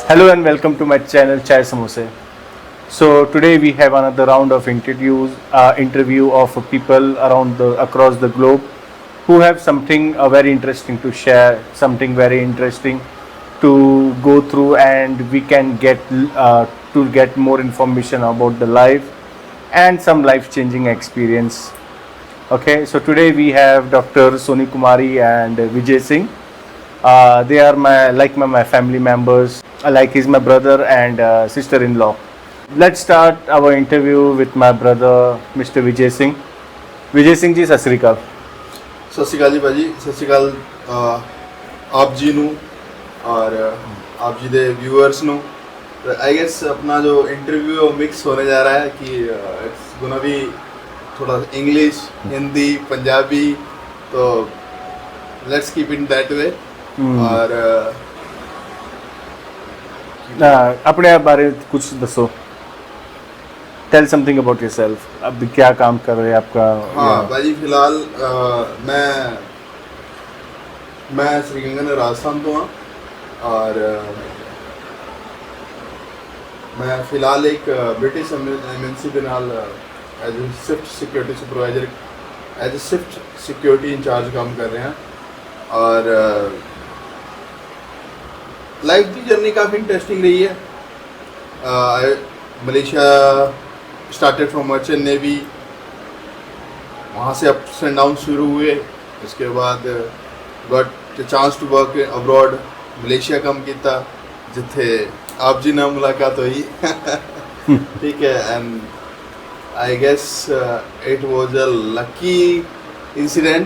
Hello and welcome to my channel Chai Samose. So today we have another round of interview of people across the globe who have something very interesting to share, something very interesting to go through, and we can get more information about the life and some life-changing experience. Okay, so today we have Dr. Soni Kumari and Vijay Singh. They are my family members. Like he's my brother and sister-in-law. Let's start our interview with my brother, Mr. Vijay Singh. Vijay Singh जी, सत श्री अकाल। ਸਤਿ ਸ਼੍ਰੀ ਅਕਾਲ ਜੀ ਭਾਜੀ, ਸਤਿ ਸ਼੍ਰੀ ਅਕਾਲ ਆਪ ਜੀ ਨੂੰ और आप जी दे व्यूअर्स ਨੂੰ। आई गेस अपना जो इंटरव्यू मिक्स होने जा रहा है कि इट्स गोना बी थोड़ा इंग्लिश, हिंदी, पंजाबी, तो let's keep in that way. और अपने आप बारे में कुछ दसो। Tell something about yourself. अब क्या काम कर रहे हैं आपका? हाँ भाजी, फिलहाल मैं श्रीगंगा राजस्थान तो हाँ, और मैं फिलहाल एक ब्रिटिश एमएनसी के नाल as a shift security supervisor, as a shift security incharge काम कर रहे हैं। और लाइफ की जर्नी काफ़ी इंटरेस्टिंग रही है। Malaysia started from merchant navy, वहाँ से अप्स एंड डाउन शुरू हुए। उसके बाद got chance to work abroad, Malaysia come किया जिथे आप जी नाल मुलाकात हुई। ठीक है, and I guess it was a lucky incident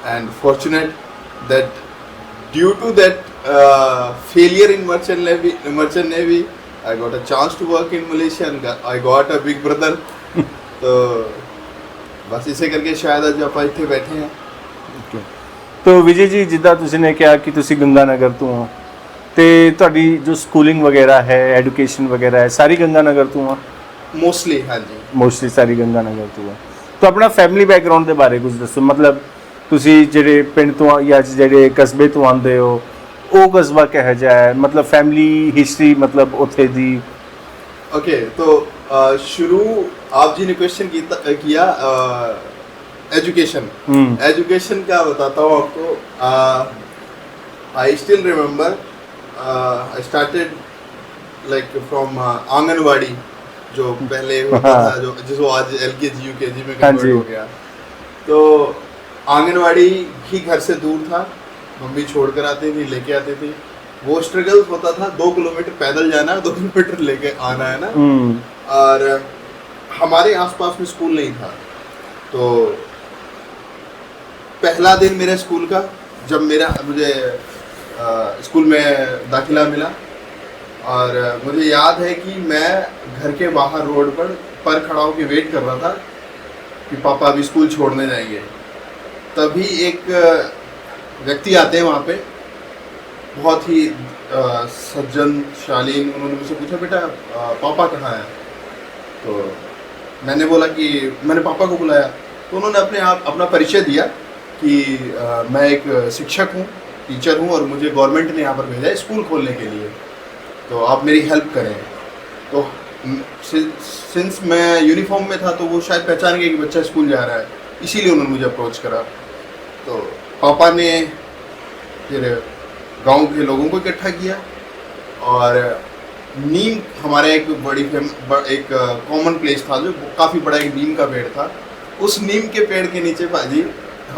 and fortunate that due to that failure in merchant navy I got a chance to work in Malaysia and I got a big brother। तो बस इसे करके शायद आज आप ਇੱਥੇ बैठे हैं। तो विजय जी, जिद्दां ਤੁਸੀਂ ਨੇ ਕਿਹਾ ਕਿ ਤੁਸੀਂ ਗੰਗਾਨਗਰ ਤੋਂ ਹੋ, ਤੇ ਤੁਹਾਡੀ ਜੋ ਸਕੂਲਿੰਗ ਵਗੈਰਾ ਹੈ, ਐਜੂਕੇਸ਼ਨ ਵਗੈਰਾ ਹੈ, ਸਾਰੀ ਗੰਗਾਨਗਰ ਤੋਂ ਆ? मोस्टली हाँ जी, ਮੋਸਟਲੀ ਸਾਰੀ ਗੰਗਾਨਗਰ ਤੋਂ ਆ। ਤਾਂ ਆਪਣਾ ਫੈਮਿਲੀ ਬੈਕਗ੍ਰਾਉਂਡ ਦੇ ਬਾਰੇ ਕੁਝ ਦੱਸੋ। ਮਤਲਬ ਤੁਸੀਂ ਜਿਹੜੇ ਪਿੰਡ ਤੋਂ ਜਾਂ ਜਿਹੜੇ ਕਸਬੇ ਤੋਂ ਆਉਂਦੇ ਹੋ, ਉਹ ਕਸਬਾ ਕਿਹੋ ਜਿਹਾ ਹੈ? मतलब फैमिली हिस्ट्री, मतलब ਉੱਥੇ ਦੀ। ओके, तो शुरू आप जी ने क्वेश्चन किया एजुकेशन। एजुकेशन का बताता हूँ आपको। I still remember I started like from anganwadi, जो पहले होता था, जो जिसको आज LKG UKG में कन्वर्ट हो गया। तो आंगनवाड़ी ही घर से दूर था, मम्मी छोड़ कर आती थी, लेके आती थी। वो स्ट्रगल होता था, 2 किलोमीटर पैदल जाना है, 2 किलोमीटर लेके आना है ना। और हमारे आसपास में स्कूल नहीं था। तो पहला दिन मेरे स्कूल का, जब मुझे स्कूल में दाखिला मिला, और मुझे याद है कि मैं घर के बाहर रोड पर खड़ा होकर वेट कर रहा था कि पापा अभी स्कूल छोड़ने जाएंगे। तभी एक व्यक्ति आते हैं वहाँ पे, बहुत ही सज्जन शालीन। उन्होंने मुझसे पूछा, बेटा पापा कहाँ हैं? तो मैंने बोला कि मैंने पापा को बुलाया। तो उन्होंने अपना परिचय दिया कि मैं एक शिक्षक हूँ, टीचर हूँ, और मुझे गवर्नमेंट ने यहाँ पर भेजा है स्कूल खोलने के लिए, तो आप मेरी हेल्प करें। तो सिंस मैं यूनिफॉर्म में था, तो वो शायद पहचान गए कि बच्चा स्कूल जा रहा है, इसीलिए उन्होंने मुझे अप्रोच करा। तो पापा ने फिर गांव के लोगों को इकट्ठा किया, और नीम हमारे एक एक कॉमन प्लेस था, जो काफ़ी बड़ा एक नीम का पेड़ था। उस नीम के पेड़ के नीचे भाजी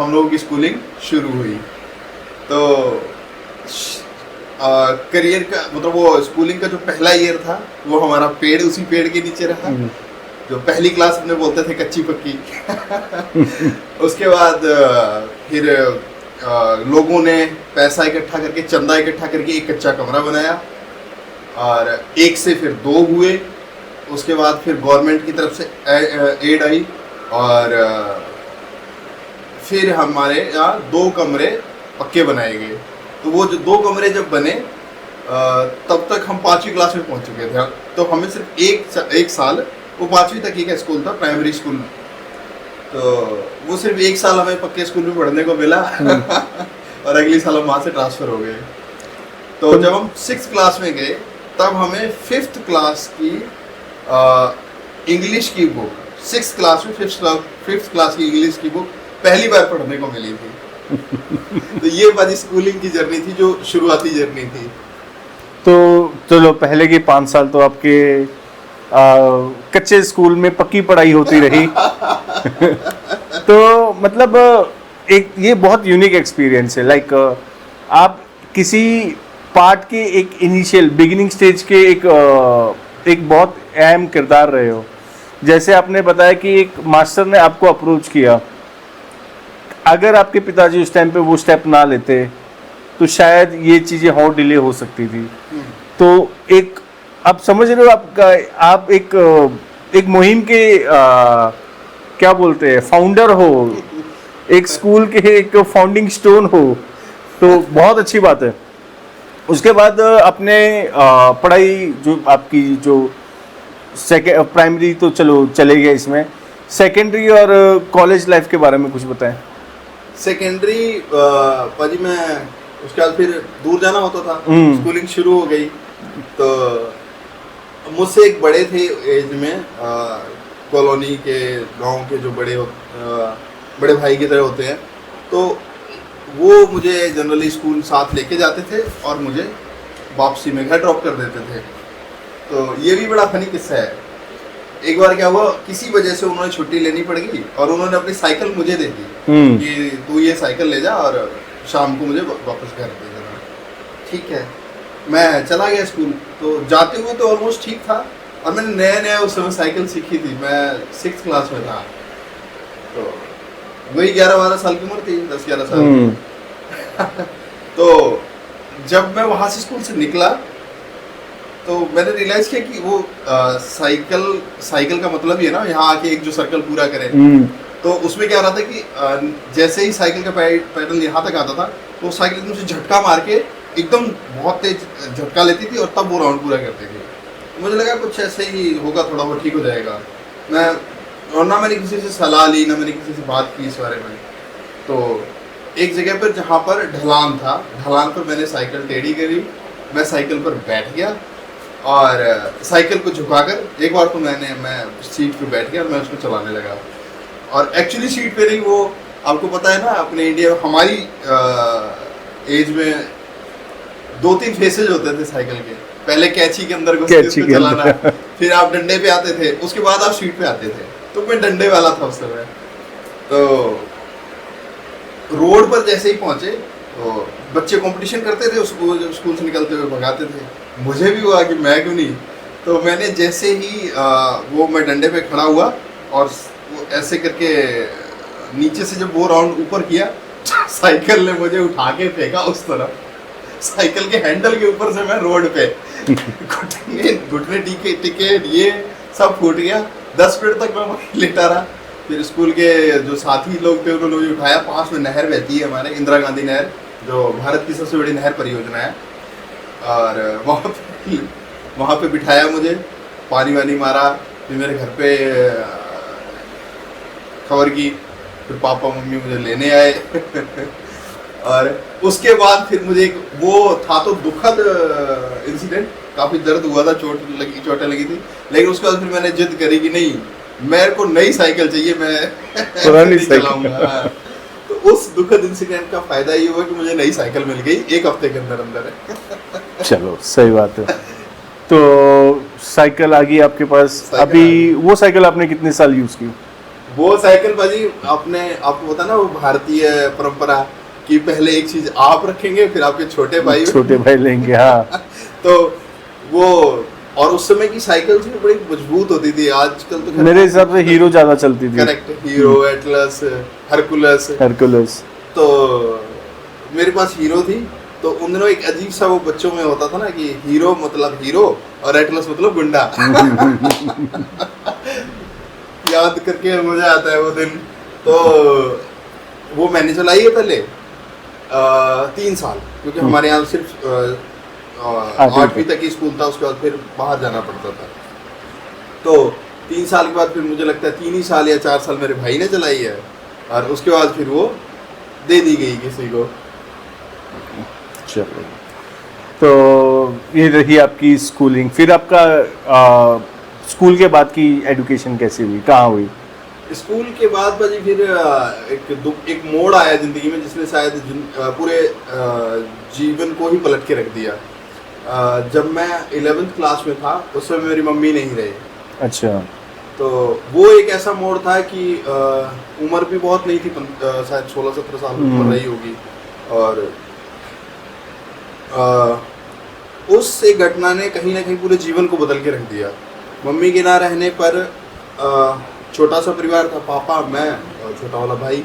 हम लोगों की स्कूलिंग शुरू हुई। तो करियर का मतलब वो स्कूलिंग का जो पहला ईयर था, वो हमारा पेड़, उसी पेड़ के नीचे रहा, जो पहली क्लास में बोलते थे कच्ची पक्की। उसके बाद फिर लोगों ने पैसा इकट्ठा करके, चंदा इकट्ठा करके एक कच्चा कमरा बनाया, और 1 से फिर 2 हुए। उसके बाद फिर गवर्नमेंट की तरफ से एड आई, और फिर हमारे यहाँ 2 कमरे पक्के बनाए गए। तो वो जो 2 कमरे जब बने, तब तक हम 5वीं क्लास में पहुँच चुके थे। तो हमें सिर्फ एक साल, वो 5वीं तक ही का स्कूल था, प्राइमरी स्कूल में। तो वो सिर्फ 1 साल हमें पक्के स्कूल में पढ़ने को मिला। और अगली साल हम वहाँ से ट्रांसफ़र हो गए। तो जब हम 6th क्लास में गए तब हमें 5th क्लास की इंग्लिश की बुक 6th क्लास में 5th क्लास की इंग्लिश की बुक पहली बार पढ़ने को मिली थी। तो ये वाली स्कूलिंग की जर्नी थी, जो शुरुआती जर्नी थी। तो चलो पहले के 5 साल तो आपके कच्चे स्कूल में पक्की पढ़ाई होती रही। तो मतलब एक ये बहुत यूनिक एक्सपीरियंस है। लाइक आप किसी पार्ट के एक इनिशियल बिगिनिंग स्टेज के एक बहुत अहम किरदार रहे हो। जैसे आपने बताया कि एक मास्टर ने आपको अप्रोच किया, अगर आपके पिताजी उस टाइम पे वो स्टेप ना लेते तो शायद ये चीज़ें और डिले हो सकती थी। तो एक आप समझ रहे हो, आप एक मुहिम के क्या बोलते हैं, फाउंडर हो, एक स्कूल के एक फाउंडिंग स्टोन हो, तो बहुत अच्छी बात है। उसके बाद अपने पढ़ाई जो आपकी जो प्राइमरी तो चलो चले गए, इसमें सेकेंडरी और कॉलेज लाइफ के बारे में कुछ बताएं। सेकेंडरी पाजी मैं उसके बाद फिर दूर जाना होता था, स्कूलिंग शुरू हो गई। तो मुझसे एक बड़े थे एज में, कॉलोनी के गांव के जो बड़े भाई की तरह होते हैं, तो वो मुझे जनरली स्कूल साथ लेके जाते थे और मुझे वापसी में घर ड्रॉप कर देते थे। तो ये भी बड़ा फनी किस्सा है। एक बार क्या हुआ, किसी वजह से उन्होंने छुट्टी लेनी पड़ गई और उन्होंने अपनी साइकिल मुझे दे दी कि तू ये साइकिल ले जा और शाम को मुझे वापस घर दे देना। ठीक है, मैं चला गया स्कूल। तो जाते हुए तो ऑलमोस्ट ठीक था, और मैंने नया उस समय साइकिल सीखी थी, मैं 6th क्लास में था। तो वही 11-12 साल की उम्र थी, 10-11 साल। तो जब मैं वहाँ से स्कूल से निकला तो मैंने रियलाइज किया कि वो साइकिल का मतलब ही है ना, यहाँ आके एक जो सर्कल पूरा करे। तो उसमें क्या हो रहा था कि जैसे ही साइकिल का पैडल यहाँ तक आता था, तो साइकिल एकदम से झटका मार के एकदम बहुत तेज झटका लेती थी और तब वो राउंड पूरा करती थी। तो मुझे लगा कुछ ऐसे ही होगा, थोड़ा बहुत ठीक हो जाएगा। और ना मैंने किसी से सलाह ली, ना मैंने किसी से बात की इस बारे में। तो एक जगह पर जहाँ पर ढलान था, ढलान पर मैंने साइकिल टेढ़ी करी, मैं साइकिल पर बैठ गया और साइकिल को झुकाकर एक बार तो मैं सीट पे बैठ गया और मैं उसको चलाने लगा। और एक्चुअली सीट पे नहीं, वो आपको पता है ना, अपने इंडिया में हमारी एज में 2-3 फेसेज होते थे साइकिल के। पहले कैची के अंदर घुस के उसको चलाना, फिर आप डंडे पे आते थे, उसके बाद आप सीट पे आते थे। तो मैं डंडे वाला था उस समय। तो रोड पर जैसे ही पहुंचे तो बच्चे कंपटीशन करते थे, उसको स्कूल से निकलते हुए भगाते थे। मुझे भी हुआ कि मैं क्यों नहीं। तो मैंने जैसे ही वो मैं डंडे पे खड़ा हुआ और वो ऐसे करके नीचे से जब वो राउंड ऊपर किया, साइकिल ने मुझे उठा के फेंका उस तरफ, साइकिल के हैंडल के ऊपर से मैं रोड पे घुटने टिके ये सब फूट गया। 10 मिनट तक मैं वहीं लेटा रहा। फिर स्कूल के जो साथी लोग थे उन्होंने मुझे उठाया। पास में नहर बहती है हमारे, इंदिरा गांधी नहर, जो भारत की सबसे बड़ी नहर परियोजना है। और वहाँ पे बिठाया मुझे, पानी वानी मारा। फिर मेरे घर पे खबर की, फिर पापा मम्मी मुझे लेने आए। और उसके बाद फिर मुझे वो था तो दुखद इंसिडेंट, काफ़ी दर्द हुआ था, चोटें लगी थी। लेकिन उसके बाद फिर मैंने जिद करी कि नहीं, मेरे को नई साइकिल चाहिए, मैं पुरानी चलाऊंगा। तो उस दुखद इंसिडेंट का फायदा ये हुआ कि मुझे नई साइकिल मिल गई 1 हफ्ते के अंदर। चलो सही बात है। तो साइकिल आ गई आपके पास। अभी वो साइकिल आपने कितने साल यूज की? वो साइकिल भाजी आपको पता ना, वो भारतीय परंपरा कि पहले एक चीज आप रखेंगे, फिर आपके छोटे भाई लेंगे। हाँ। तो वो, और उस समय की साइकिल थी बड़ी मजबूत होती थी। आजकल तो मेरे हिसाब से हीरो ज्यादा चलती थी। Correct, hero, Atlas, Hercules. तो मेरे पास हीरो थी। तो उन दिनों एक अजीब सा वो बच्चों में होता था ना कि हीरो मतलब हीरो और एटलस मतलब गुंडा। याद करके मजा आता है वो दिन। तो वो मैंने चलाई है पहले 3 साल, क्योंकि हमारे यहाँ सिर्फ 8वीं तक ही स्कूल था, उसके बाद फिर बाहर जाना पड़ता था। तो 3 साल के बाद फिर मुझे लगता है 3 ही साल या 4 साल मेरे भाई ने चलाई है, और उसके बाद फिर वो दे दी गई किसी को। चलो, तो ये रही आपकी स्कूलिंग। फिर आपका स्कूल के बाद की एजुकेशन कैसी हुई, कहाँ हुई? स्कूल के बाद भाजी फिर एक मोड़ आया जिंदगी में जिसने शायद पूरे जीवन को ही पलट के रख दिया। जब मैं 11th क्लास में था उस समय मेरी मम्मी नहीं रही। अच्छा। तो वो एक ऐसा मोड़ था कि उम्र भी बहुत नहीं थी, शायद 16-17 साल की उम्र रही होगी। और उस एक घटना ने कहीं ना कहीं पूरे जीवन को बदल के रख दिया। मम्मी के ना रहने पर छोटा सा परिवार था, पापा, मैं और छोटा वाला भाई।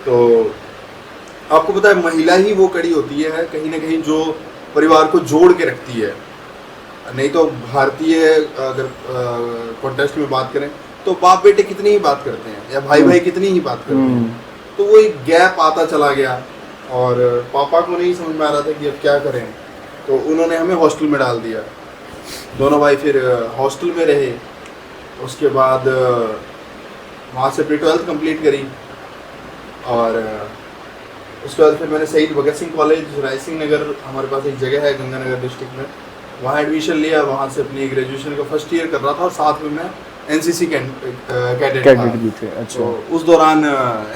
तो आपको पता है महिला ही वो कड़ी होती है कहीं ना कहीं जो परिवार को जोड़ के रखती है। नहीं तो भारतीय अगर कॉन्टेक्स्ट में बात करें तो बाप बेटे कितनी ही बात करते हैं या भाई भाई कितनी ही बात करते हैं। तो वो एक गैप आता चला गया और पापा को नहीं समझ में आ रहा था कि अब क्या करें। तो उन्होंने हमें हॉस्टल में डाल दिया। दोनों भाई फिर हॉस्टल में रहे। उसके बाद वहाँ से अपनी 12th कंप्लीट करी और उसके बाद फिर मैंने शहीद भगत सिंह कॉलेज राय सिंह नगर, हमारे पास एक जगह है गंगानगर डिस्ट्रिक्ट में, वहाँ एडमिशन लिया। वहाँ से अपनी ग्रेजुएशन का फर्स्ट ईयर कर रहा था और साथ में मैं एनसीसी कैडेट भी थे। अच्छा। तो उस दौरान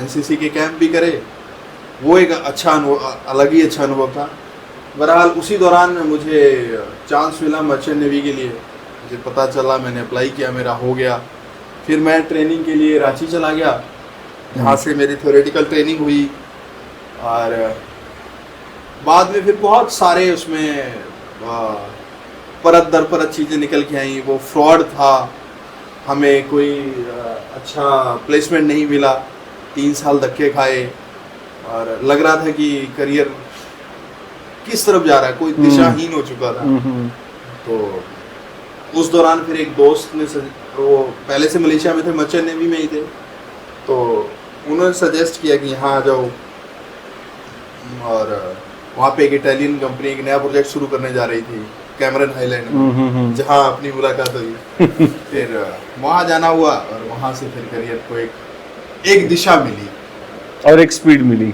एनसीसी के कैंप भी करे। वो एक अच्छा अनुभव, अलग ही अच्छा अनुभव था। बहरहाल उसी दौरान मुझे चांस मिला मर्चेंट नेवी के लिए। मुझे पता चला, मैंने अप्लाई किया, मेरा हो गया। फिर मैं ट्रेनिंग के लिए रांची चला गया, जहाँ से मेरी थ्योरेटिकल ट्रेनिंग हुई। और बाद में फिर बहुत सारे उसमें परत दर परत चीज़ें निकल के आई। वो फ्रॉड था, हमें कोई अच्छा प्लेसमेंट नहीं मिला, 3 साल धक्के खाए और लग रहा था कि करियर किस तरफ जा रहा है, कोई दिशाहीन हो चुका था। तो उस दौरान फिर एक दोस्त ने वो पहले से मलेशिया में थे, मर्चेंट नेवी में ही थे, तो उन्होंने सजेस्ट किया कि यहाँ आ जाओ। और वहाँ पे एक इटालियन कंपनी एक नया प्रोजेक्ट शुरू करने जा रही थी कैमरन हाईलैंड में, जहाँ अपनी मुलाकात हुई। फिर वहाँ जाना हुआ और वहाँ से फिर करियर को एक दिशा मिली और एक स्पीड मिली।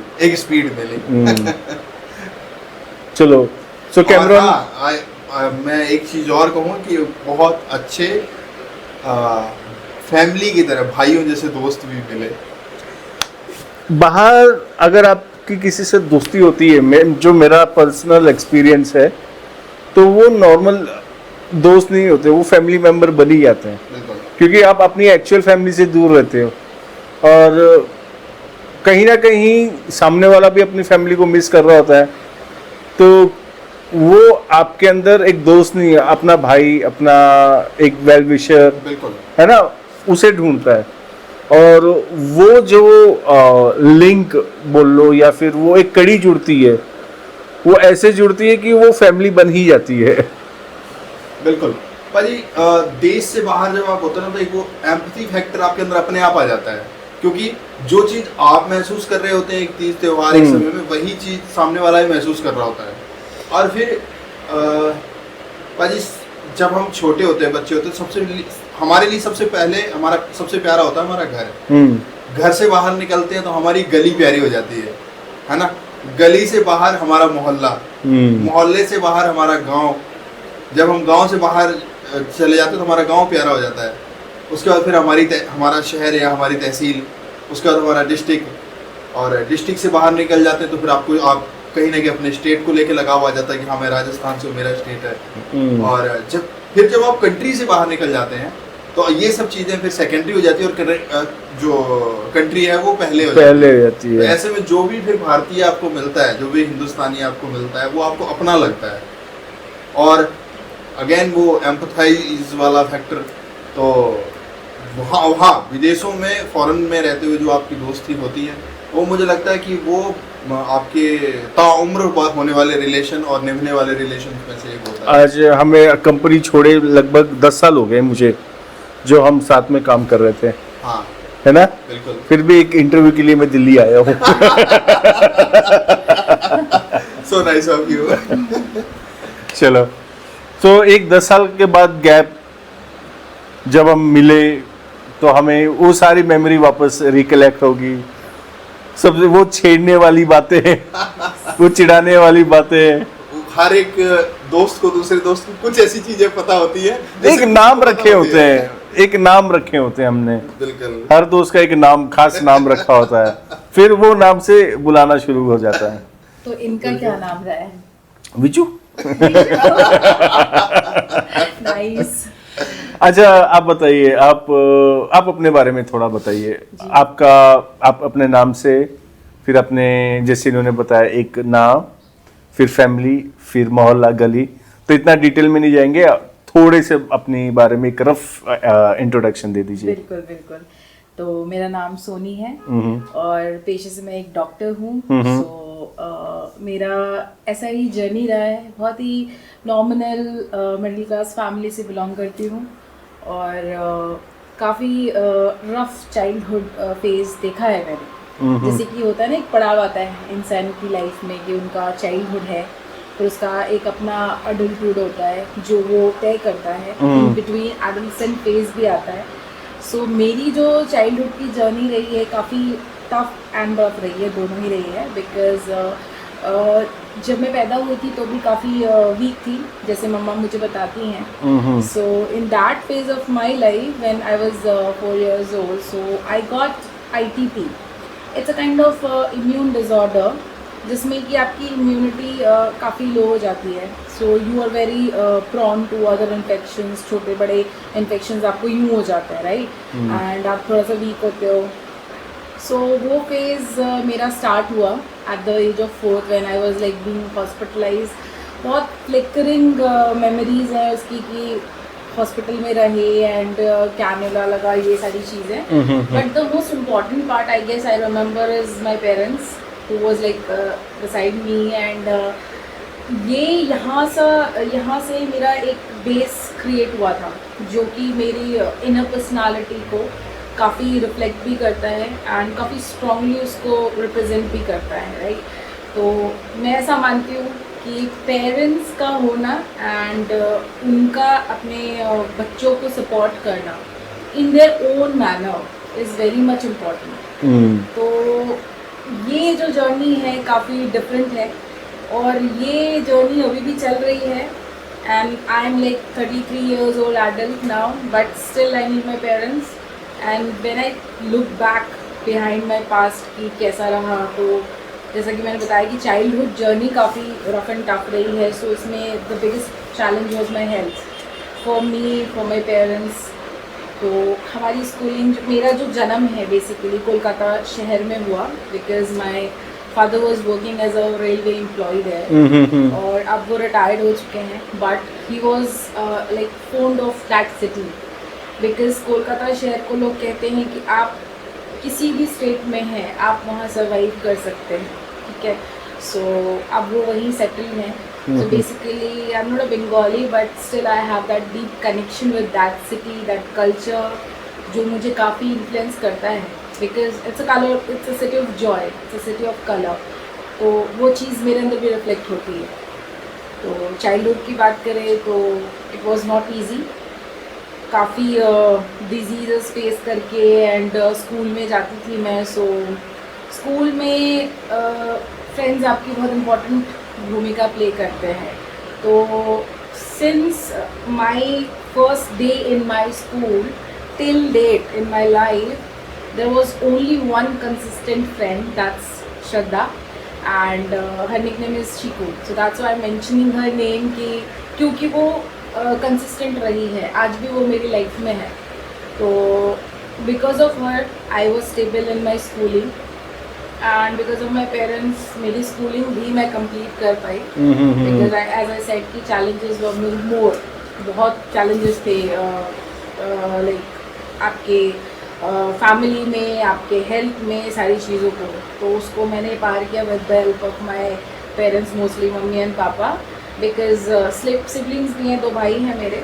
चलो, सो कैमरन, मैं एक चीज़ और कहूँ कि बहुत अच्छे फैमिली की तरह भाइयों जैसे दोस्त भी मिले। बाहर अगर आपकी किसी से दोस्ती होती है, जो मेरा पर्सनल एक्सपीरियंस है, तो वो नॉर्मल दोस्त नहीं होते, वो फैमिली मेंबर बन ही जाते हैं। क्योंकि आप अपनी एक्चुअल फैमिली से दूर रहते हो और कहीं ना कहीं सामने वाला भी अपनी फैमिली को मिस कर रहा होता है। तो वो आपके अंदर एक दोस्त नहीं है, अपना भाई, अपना एक वेल विशर, है ना, उसे ढूंढता है। और वो जो लिंक बोल लो या फिर वो एक कड़ी जुड़ती है, वो ऐसे जुड़ती है कि वो फैमिली बन ही जाती है। बिल्कुल भाजी, देश से बाहर जब आप होते हैं ना तो एक वो एम्पैथी फैक्टर आपके अंदर अपने आप आ जाता है। क्योंकि जो चीज़ आप महसूस कर रहे होते हैं एक तीज त्योहार एक समय में, वही चीज़ सामने वाला भी महसूस कर रहा होता है। और फिर भाजी जब हम छोटे होते हैं, बच्चे होते हैं, हमारे लिए सबसे पहले हमारा सबसे प्यारा होता है हमारा घर। घर से बाहर निकलते हैं तो हमारी गली प्यारी हो जाती है ना। गली से बाहर हमारा मोहल्ला, मोहल्ले से बाहर हमारा गांव। जब हम गांव से बाहर चले जाते हैं तो हमारा गांव प्यारा हो जाता है। उसके बाद फिर हमारा शहर या हमारी तहसील, उसके बाद हमारा डिस्ट्रिक्ट, और डिस्ट्रिक्ट से बाहर निकल जाते हैं तो फिर आप कहीं ना कहीं अपने स्टेट को लेके लगाव आ जाता है कि हाँ मैं राजस्थान से, मेरा स्टेट है। और जब आप कंट्री से बाहर निकल जाते हैं तो ये सब चीज़ें फिर सेकेंडरी हो जाती है और जो कंट्री है वो पहले हो जाती है। ऐसे में जो भी फिर भारतीय आपको मिलता है, जो भी हिंदुस्तानी आपको मिलता है, वो आपको अपना लगता है। और अगेन वो एम्पथाइज वाला फैक्टर, तो वहाँ विदेशों में, फॉरेन में रहते हुए जो आपकी दोस्ती होती है, वो मुझे लगता है कि वो आपके ताउम्र होने वाले रिलेशन और निभने वाले रिलेशन में से एक होता है। आज हमें कंपनी छोड़े लगभग 10 साल हो गए मुझे, जो हम साथ में काम कर रहे थे। हाँ, है ना? बिल्कुल। फिर भी एक इंटरव्यू के लिए मैं दिल्ली आया हूँ। So nice of you. चलो, तो एक 10 साल के बाद गैप जब हम मिले तो हमें वो सारी मेमोरी वापस रिकलेक्ट होगी। सबसे वो छेड़ने वाली बातें, वो चिढ़ाने वाली बातें, हर एक दोस्त को दूसरे दोस्त को कुछ ऐसी चीजें पता होती है एक नाम रखे होते हैं, एक नाम रखे होते हैं हमने, बिल्कुल। हर दोस्त का एक नाम, खास नाम रखा होता है, फिर वो नाम से बुलाना शुरू हो जाता है। तो इनका क्या नाम रहा है? विजू। नाइस। अच्छा आप बताइए, आप अपने बारे में थोड़ा बताइए। आपका, आप अपने नाम से, फिर अपने, जैसे इन्होंने बताया, एक नाम, फिर फैमिली, फिर मोहल्ला, गली, तो इतना डिटेल में नहीं जाएंगे, थोड़े से अपने बारे में एक रफ इंट्रोडक्शन दे दीजिए। बिल्कुल बिल्कुल। तो मेरा नाम सोनी है और पेशे से मैं एक डॉक्टर हूँ। सो मेरा ऐसा ही जर्नी रहा है, बहुत ही नॉमिनल मिडिल क्लास फैमिली से बिलोंग करती हूँ और काफ़ी रफ चाइल्डहुड फेज देखा है मैंने। जैसे कि होता है ना, एक पड़ाव आता है इंसान की लाइफ में कि उनका चाइल्डहुड है, फिर उसका एक अपना अडल्टहुड होता है जो वो तय करता है, इन बिटवीन एडolescent फेज भी आता है। सो मेरी जो चाइल्डहुड की जर्नी रही है काफ़ी टफ एंड रफ रही है, दोनों ही रही है। बिकॉज जब मैं पैदा हुई थी तो भी काफ़ी वीक थी, जैसे मम्मा मुझे बताती हैं। So in that phase of my life when I was 4 years old, so I got ITP। It's a kind of immune disorder जिसमें कि आपकी इम्यूनिटी काफ़ी लो हो जाती है। So you are very prone to other infections, छोटे बड़े infections आपको यूँ हो जाते हैं, राइट? एंड आप थोड़ा सा वीक होते हो। सो वो फेज़ मेरा स्टार्ट हुआ at the age of 4 when I was like being hospitalize. बहुत फ्लिकरिंग मेमोरीज हैं उसकी कि हॉस्पिटल में रहे एंड कैनुला लगा, ये सारी चीज़ें। But the most important part I guess I remember is my parents who was like beside me and ये यहाँ से मेरा एक बेस क्रिएट हुआ था जो कि मेरी इनर पर्सनालिटी को काफ़ी रिफ्लेक्ट भी करता है एंड काफ़ी स्ट्रांगली उसको रिप्रेजेंट भी करता है, राइट? तो मैं ऐसा मानती हूँ कि पेरेंट्स का होना एंड उनका अपने बच्चों को सपोर्ट करना in their own manner is very much important. तो ये जो जर्नी है काफ़ी डिफरेंट है और ये जर्नी अभी भी चल रही है and I am like 33 years old adult now, but still I need my parents and when I look back behind my past कि कैसा रहा, तो जैसा कि मैंने बताया कि चाइल्डहुड जर्नी काफ़ी रफ एंड टफ रही है। सो इसमें the biggest challenge was my health for me, for my parents. तो हमारी स्कूलिंग, मेरा जो जन्म है बेसिकली कोलकाता शहर में हुआ because my father was working as a railway employ there और अब वो रिटायर्ड हो चुके हैं। But he was like fond of that city because Kolkata शहर को लोग कहते हैं कि आप किसी भी स्टेट में हैं आप वहाँ सर्वाइव कर सकते हैं, ठीक है? सो अब वो वहीं सेटल हैं। So basically, I'm not a Bengali, but still I have that deep connection with that city, that culture, जो मुझे काफ़ी इन्फ्लुएंस करता है because it's a city of joy, it's a city of color। तो वो चीज़ मेरे अंदर भी रिफ्लेक्ट होती है। तो चाइल्डहुड की बात करें तो it was not easy, काफ़ी डिजीज़ फेस करके एंड स्कूल में जाती थी मैं। सो स्कूल में फ्रेंड्स आपकी बहुत इम्पोर्टेंट भूमिका प्ले करते हैं। तो since my first day in my school till date in my life there was only one consistent friend, that's Shraddha and her nickname is Chiku. So that's why I am mentioning her name कि क्योंकि वो consistent रही है, आज भी वो मेरी life में है। तो because of her I was stable in my schooling and because of my parents मेरी स्कूलिंग भी मैं कंप्लीट कर पाई बिकॉज एज आई सेड कि चैलेंजेस वर मोर, बहुत चैलेंजेस थे लाइक आपके फैमिली में, आपके हेल्थ में, सारी चीज़ों को। तो उसको मैंने पार किया with the help of my parents, mostly mummy and पापा, बिकॉज सिबलिंग्स भी हैं, 2 भाई हैं मेरे।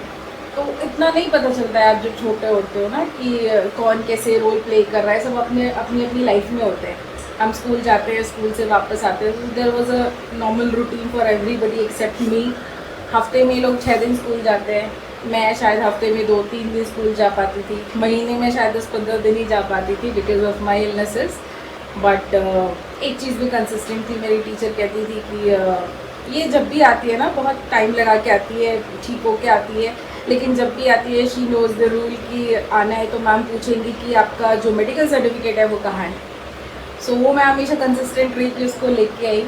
तो इतना नहीं पता चलता है आप जब छोटे होते हो ना कि कौन कैसे रोल प्ले कर रहा है, सब अपने अपनी अपनी लाइफ में होते हैं। हम स्कूल जाते हैं, स्कूल से वापस आते हैं, there was a normal routine for everybody except me. हफ्ते में लोग 6 दिन स्कूल जाते हैं, मैं शायद हफ्ते में 2-3 दिन स्कूल जा पाती थी, महीने में शायद 10-15 दिन ही जा पाती थी because of my illnesses. But एक चीज़ भी कंसिस्टेंट थी, मेरी टीचर कहती थी कि ये जब भी आती है ना, बहुत टाइम लगा के आती है, ठीक होके आती है, लेकिन जब भी आती है शी नोज द रूल कि आना है तो मैम पूछेंगी कि आपका जो मेडिकल सर्टिफिकेट है वो कहाँ है। सो वो मैं हमेशा कंसिस्टेंट रही कि उसको लेके आई।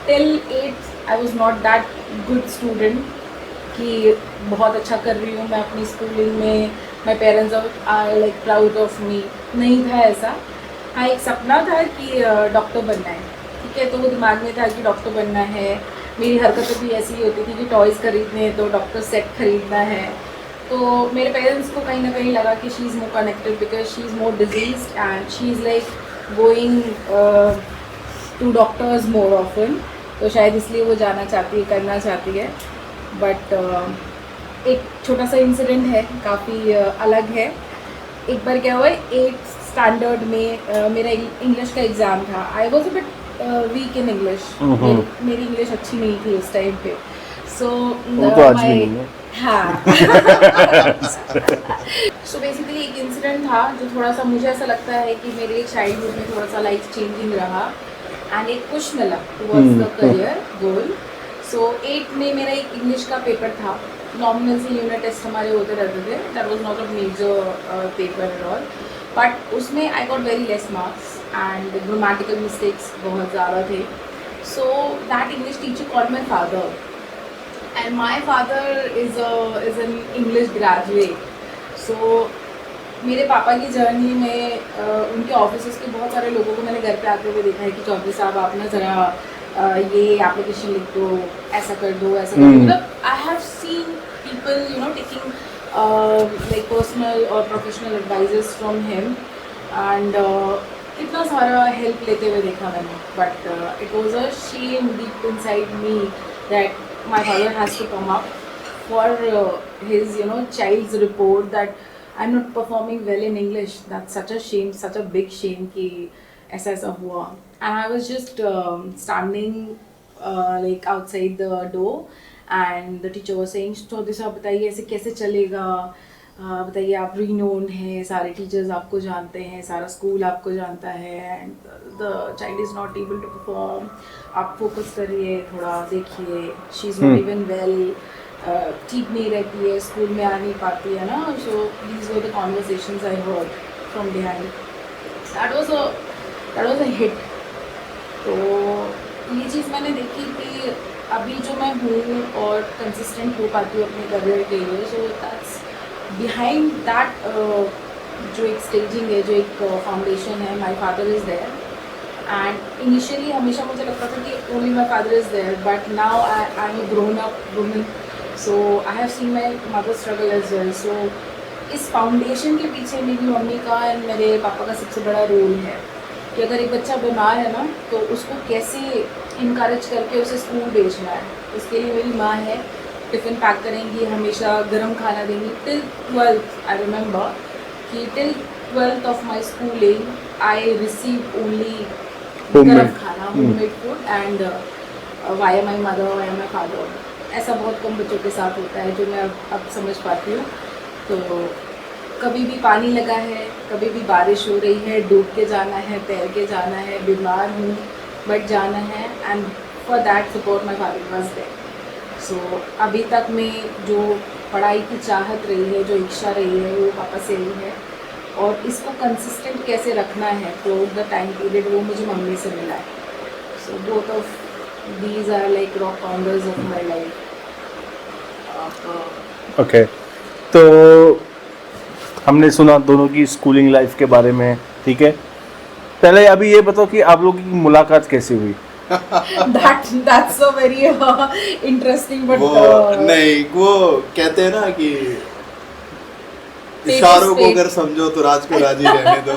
Till 8 I was not that good student कि बहुत अच्छा कर रही हूँ मैं अपनी स्कूलिंग में, my parents are like proud of me, नहीं था ऐसा। हाँ, एक सपना था कि डॉक्टर बनना है, ठीक है, तो वो दिमाग में था कि डॉक्टर बनना है। मेरी हरकतें भी ऐसी ही होती थी कि टॉयज़ खरीदने हैं तो डॉक्टर सेट खरीदना है। तो मेरे पेरेंट्स को कहीं ना कहीं लगा कि she is more connected because she is more disease and she is like going to doctors more often, तो शायद इसलिए वो जाना चाहती है, करना चाहती है। बट एक छोटा सा इंसिडेंट है, काफ़ी अलग है। एक बार क्या हुआ, 8th स्टैंडर्ड में मेरा इंग्लिश का एग्ज़ाम था। I was a bit weak in English, मेरी इंग्लिश अच्छी नहीं थी उस टाइम पे। सो तो आज भी नहीं है। हाँ सो बेसिकली एक इंसिडेंट था जो थोड़ा सा मुझे ऐसा लगता है कि मेरे चाइल्डहुड में थोड़ा सा लाइफ चेंजिंग रहा एंड एक पुश मिला टुवर्ड्स द करियर गोल। सो 8 में मेरा एक इंग्लिश का पेपर था, नॉमिनल से यूनिट टेस्ट हमारे होते रहते थे, that was not a major paper at all, but उसमें I got very less marks and grammatical mistakes बहुत ज़्यादा थे। So that English teacher called my father and my father is an English graduate. So मेरे पापा की journey में उनके office के बहुत सारे लोगों को मैंने घर पे आते हुए देखा है कि चौधरी साहब आप ना ज़रा ये एप्लीकेशन लिख दो, ऐसा कर दो, ऐसा कर दो। मतलब I have seen people you know taking like personal और professional advises from him and इतना सारा हेल्प लेते हुए देखा मैंने। But it was a shame deep inside me that my father has to come up for his child's report that I'm not performing well in English. That's such a shame, such a big shame कि ऐसा हुआ. And I was just standing like outside the door and the teacher was saying Chaudhary साहब बताइए ऐसे कैसे चलेगा, बताइए आप रीनोन हैं, सारे टीचर्स आपको जानते हैं, सारा स्कूल आपको जानता है and the child is not able to perform, आप फोकस करिए, थोड़ा देखिए, she is not even well, ठीक नहीं रहती है, स्कूल में आ नहीं पाती है ना। So these were the conversations I heard from behind. That was a hit. तो ये चीज़ मैंने देखी कि अभी जो मैं हूँ और कंसिस्टेंट हो पाती हूँ अपने करियर के लिए, सो दैट्स बिहाइंड दैट जो एक स्टेजिंग है, जो एक फाउंडेशन है, my father is there. And initially हमेशा मुझे लगता था कि only my father is there, but now I am grown up woman, so I have seen my mother struggle as well. So इस फाउंडेशन के पीछे मेरी मम्मी का एंड मेरे पापा का सबसे बड़ा रोल है कि अगर एक बच्चा बीमार है ना तो उसको कैसे इनकरेज करके उसे स्कूल भेजना है। उसके लिए मेरी माँ है, टिफ़िन पैक करेंगी, हमेशा गर्म खाना देंगी। टिल 12th आई रिमेंबर कि till 12th of my schooling I receive only गर्म खाना, homemade food and via my mother, via my father. ऐसा बहुत कम बच्चों के साथ होता है जो मैं अब समझ पाती हूँ। तो कभी भी पानी लगा है, कभी भी बारिश हो रही है, डूब के जाना है, तैर के जाना है, बीमार हूँ बट जाना है, and for that support my father was there. So अभी तक में जो पढ़ाई की चाहत रही है, जो इच्छा रही है, वो पापा से ही है, और इसको कंसिस्टेंट कैसे रखना है थ्रू द टाइम पीरियड, वो मुझे मम्मी से मिला है। So both of these are like rock founders of my life. Okay, तो हमने सुना दोनों की स्कूलिंग लाइफ के बारे में, ठीक है। पहले अभी ये बताओ कि आप लोगों की मुलाकात कैसे हुई? That's a very interesting but वो नहीं, वो कहते हैं ना कि इशारों को अगर समझो तो राज को राजी रहने दो।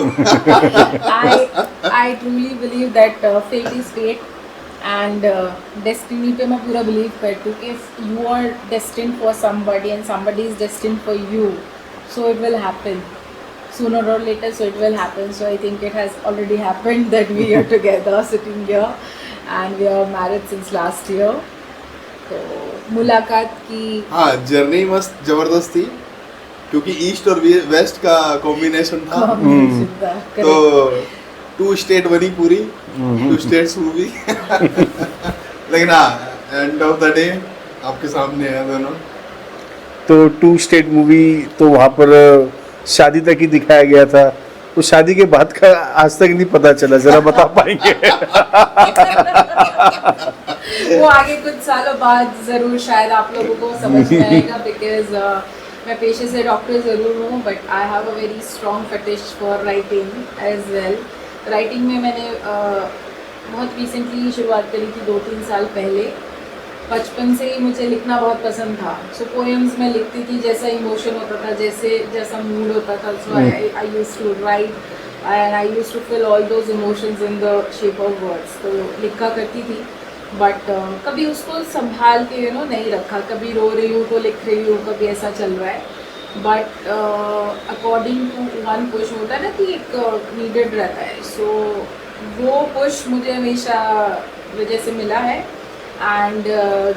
I truly believe that fate is fate and destiny पे मैं पूरा believe करती हूँ कि if you are destined for somebody and somebody is destined for you, so it will happen sooner or later, so it will happen. So I think it has already happened that we are together sitting here and we are married since last year. तो मुलाकात की हाँ, journey मस्त जबरदस्त थी क्योंकि east और waste का कॉम्बिनेशन था। तो 2 स्टेट बनी पूरी, 2 स्टेट्स मूवी। लेकिन हाँ, एंड ऑफ द डे आपके सामने है दोनों। तो 2 स्टेट मूवी तो वहाँ पर शादी तक ही दिखाया गया था, उस शादी के बाद का आज तक नहीं पता चला, जरा बता पाएंगे? वो आगे कुछ सालों बाद जरूर शायद आप लोगों को समझ में आएगा, बिकॉज मैं पेशे से डॉक्टर ज़रूर हूँ, but I have a very strong fetish for writing as well. Writing में मैंने बहुत रिसेंटली शुरुआत करी थी, 2-3 साल पहले। बचपन से ही मुझे लिखना बहुत पसंद था। सो पोएम्स में लिखती थी, जैसा इमोशन होता था, जैसा मूड होता था, so I used to write and I used to fill all those emotions in the shape of words. तो लिखा करती थी, बट कभी उसको संभाल के नहीं रखा। कभी रो रही हूँ तो लिख रही हूँ, कभी ऐसा चल रहा है। But according to one push होता है ना कि एक नीडेड रहता है, सो वो पुश मुझे हमेशा वजह से मिला है। एंड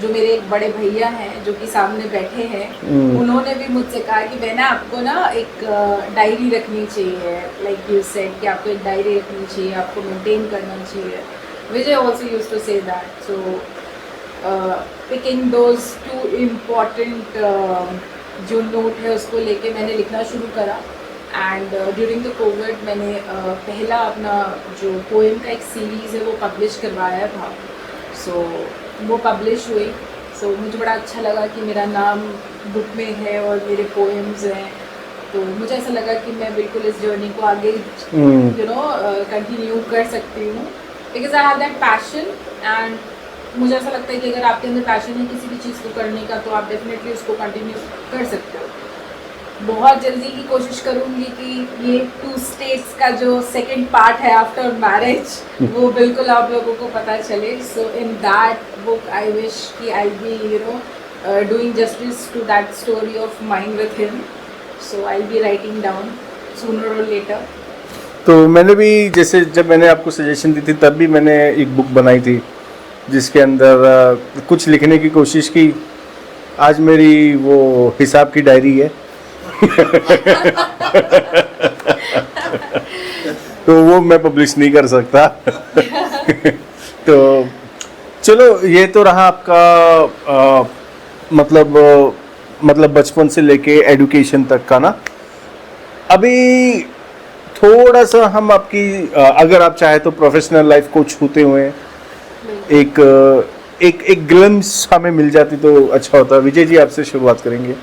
जो मेरे एक बड़े भैया हैं जो कि सामने बैठे हैं, उन्होंने भी मुझसे कहा कि बहना आपको ना एक डायरी रखनी चाहिए, लाइक यू सेड कि आपको एक डायरी रखनी चाहिए, आपको मेंटेन करना चाहिए। Vijay also used to say that. So picking those 2 important जो नोट है उसको लेके मैंने लिखना शुरू करा। एंड ड्यूरिंग द कोविड मैंने पहला अपना जो पोएम का एक सीरीज़ है वो पब्लिश करवाया था। सो वो पब्लिश हुई। सो मुझे बड़ा अच्छा लगा कि मेरा नाम बुक में है और मेरे पोएम्स हैं। तो मुझे ऐसा लगा कि मैं बिल्कुल इस जर्नी को आगे कंटिन्यू कर सकती हूँ, because I have that passion. And मुझे ऐसा लगता है कि अगर आपके अंदर पैशन है किसी भी चीज़ को करने का, तो आप डेफिनेटली उसको कंटिन्यू कर सकते हो। बहुत जल्दी की कोशिश करूँगी कि ये 2 स्टेट्स का जो सेकंड पार्ट है आफ्टर मैरिज, वो बिल्कुल आप लोगों को पता चले। So in that book I wish कि I be doing justice to that story of mine with him. So I be writing down sooner और लेटर। तो मैंने भी, जैसे जब मैंने आपको सजेशन दी थी तब भी मैंने एक बुक बनाई थी जिसके अंदर कुछ लिखने की कोशिश की। आज मेरी वो हिसाब की डायरी है। तो वो मैं पब्लिश नहीं कर सकता। तो चलो, ये तो रहा आपका मतलब बचपन से लेके एजुकेशन तक का ना। अभी थोड़ा सा हम आपकी अगर आप चाहे तो प्रोफेशनल लाइफ को छूते हुए एक ग्लिम्स हमें मिल जाती तो अच्छा होता। विजय जी, आपसे शुरुआत करेंगे।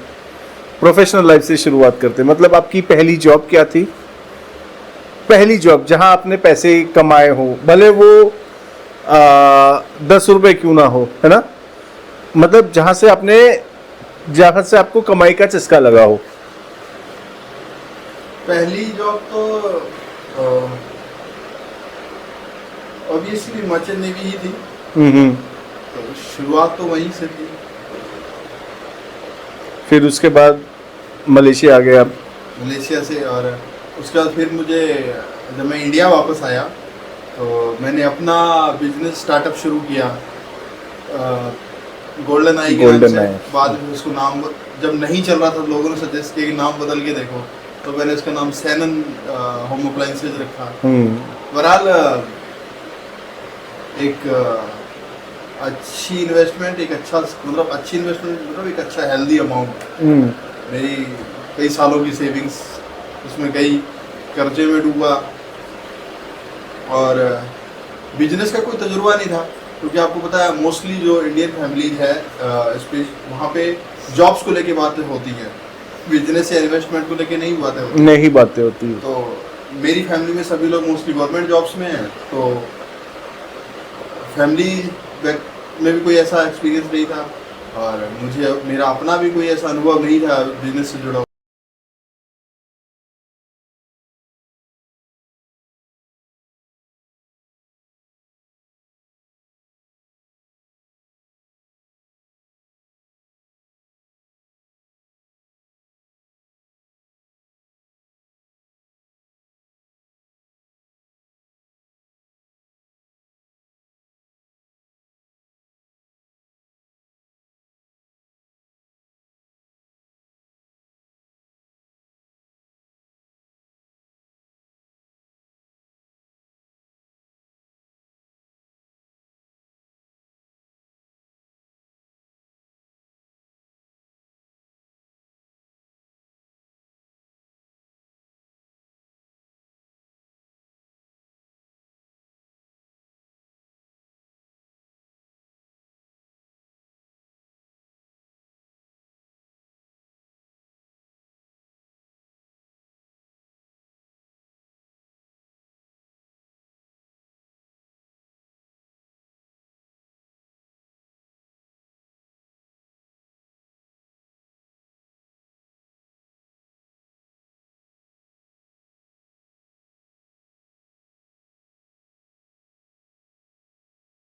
प्रोफेशनल लाइफ से शुरुआत करते, मतलब आपकी पहली जॉब क्या थी? पहली जॉब जहां आपने पैसे कमाए हो, भले वो 10 रुपए क्यों ना हो, है ना, मतलब जहां से आपको कमाई का चस्का लगा हो। पहली जॉब तो ऑब्वियसली मर्चेंट नेवी ही थी। तो शुरुआत तो वहीं से थी। फिर उसके बाद मलेशिया आ गए आप। मलेशिया से, और उसके बाद फिर मुझे जब मैं इंडिया वापस आया तो मैंने अपना बिजनेस स्टार्टअप शुरू किया गोल्डन आई के नाम से। बाद में उसको नाम जब नहीं चल रहा था, लोगों ने सजेस्ट किया कि नाम बदल के देखो, तो मैंने उसका नाम सैनन होम अप्लायंसेज रखा। बहरहाल एक अच्छी इन्वेस्टमेंट, एक अच्छा हेल्दी अमाउंट, मेरी कई सालों की सेविंग्स उसमें गई, कर्जे में डूबा। और बिजनेस का कोई तजुर्बा नहीं था, क्योंकि आपको पता है मोस्टली जो इंडियन फैमिलीज है वहाँ पे जॉब्स को लेके बातें होती हैं, बिजनेस या इन्वेस्टमेंट को लेके नहीं बातें होती। तो मेरी फैमिली में सभी लोग मोस्टली गवर्नमेंट जॉब्स में हैं, तो फैमिली में भी कोई ऐसा एक्सपीरियंस नहीं था, और मेरा अपना भी कोई ऐसा अनुभव नहीं था बिजनेस से जुड़ा।